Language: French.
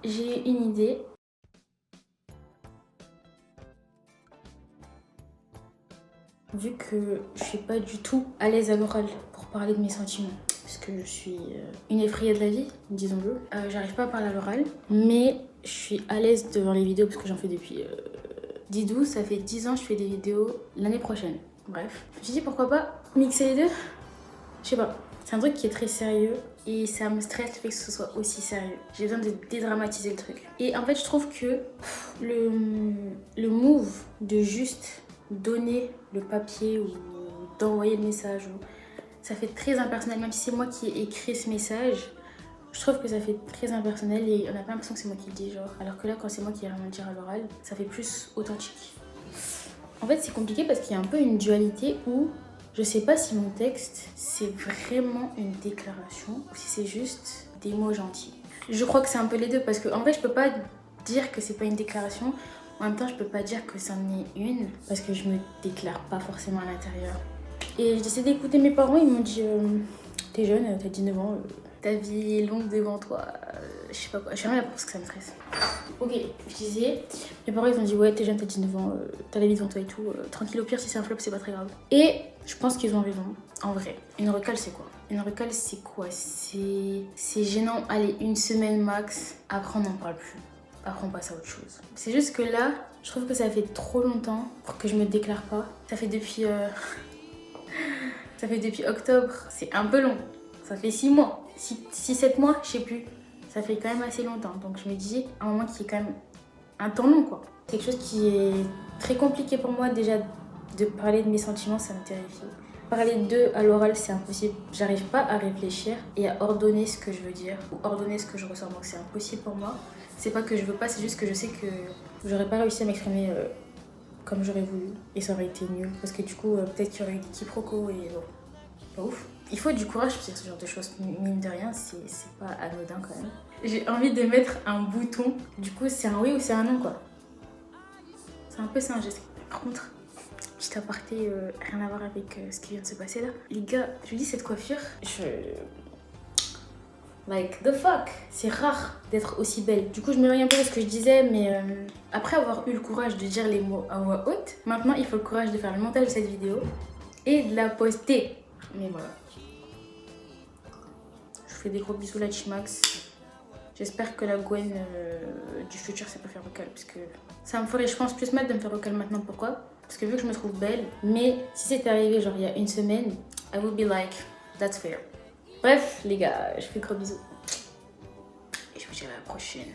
j'ai une idée. Vu que je suis pas du tout à l'aise à l'oral pour parler de mes sentiments, parce que je suis une effrayée de la vie, disons-le. J'arrive pas à parler à l'oral, mais je suis à l'aise devant les vidéos parce que j'en fais depuis 10-12, ça fait 10 ans que je fais des vidéos l'année prochaine. Bref, je me suis dit pourquoi pas mixer les deux. Je sais pas, c'est un truc qui est très sérieux et ça me stresse le fait que ce soit aussi sérieux. J'ai besoin de dédramatiser le truc. Et en fait, je trouve que le move de juste donner le papier ou d'envoyer le message, ça fait très impersonnel. Même si c'est moi qui ai écrit ce message, je trouve que ça fait très impersonnel et on n'a pas l'impression que c'est moi qui le dis, genre. Alors que là, quand c'est moi qui ai vraiment le dire à l'oral, ça fait plus authentique. En fait, c'est compliqué parce qu'il y a un peu une dualité où je sais pas si mon texte, c'est vraiment une déclaration ou si c'est juste des mots gentils. Je crois que c'est un peu les deux parce que en vrai, je peux pas dire que c'est pas une déclaration. En même temps, je peux pas dire que c'en est une parce que je me déclare pas forcément à l'intérieur. Et j'ai décidé d'écouter mes parents, ils m'ont dit t'es jeune, t'as 19 ans, ta vie est longue devant toi, je sais pas quoi, je sais rien là parce que ça me stresse. Ok, je disais, mes parents ils ont dit ouais t'es jeune, t'as 19 ans, t'as la vie devant toi et tout, tranquille au pire si c'est un flop c'est pas très grave. Et je pense qu'ils ont raison, en vrai. Une recale c'est quoi? Une recale c'est quoi? C'est gênant, allez une semaine max, après on n'en parle plus. Après on passe à autre chose. C'est juste que là, je trouve que ça fait trop longtemps pour que je me déclare pas. Ça fait depuis... Ça fait depuis octobre, c'est un peu long. Ça fait 6 mois, 6-7 mois, je sais plus. Ça fait quand même assez longtemps. Donc je me dis, à un moment qui est quand même un temps long quoi. C'est quelque chose qui est très compliqué pour moi déjà de parler de mes sentiments, ça me terrifie. Parler d'eux à l'oral, c'est impossible. J'arrive pas à réfléchir et à ordonner ce que je veux dire ou ordonner ce que je ressens. Donc c'est impossible pour moi. C'est pas que je veux pas, c'est juste que je sais que j'aurais pas réussi à m'exprimer comme j'aurais voulu et ça aurait été mieux parce que du coup peut-être qu'il y aurait eu des quiproquos et bon, pas ouf. Il faut du courage pour dire ce genre de choses, mine de rien, c'est pas anodin quand même. J'ai envie de mettre un bouton, du coup c'est un oui ou c'est un non quoi. C'est un peu ça un geste. Par contre, petit aparté, rien à voir avec ce qui vient de se passer là. Les gars, je vous dis cette coiffure, Like, the fuck! C'est rare d'être aussi belle. Du coup, je m'éloigne un peu de ce que je disais, mais après avoir eu le courage de dire les mots à voix haute, maintenant il faut le courage de faire le montage de cette vidéo et de la poster. Mais voilà. Je vous fais des gros bisous la Chimax. J'espère que la Gwen du futur sait pas faire vocal parce que ça me ferait, je pense, plus mal de me faire vocal maintenant. Pourquoi? Parce que vu que je me trouve belle, mais si c'était arrivé genre il y a une semaine, I would be like, that's fair. Bref, les gars, je fais gros bisous. Et je vous dis à la prochaine.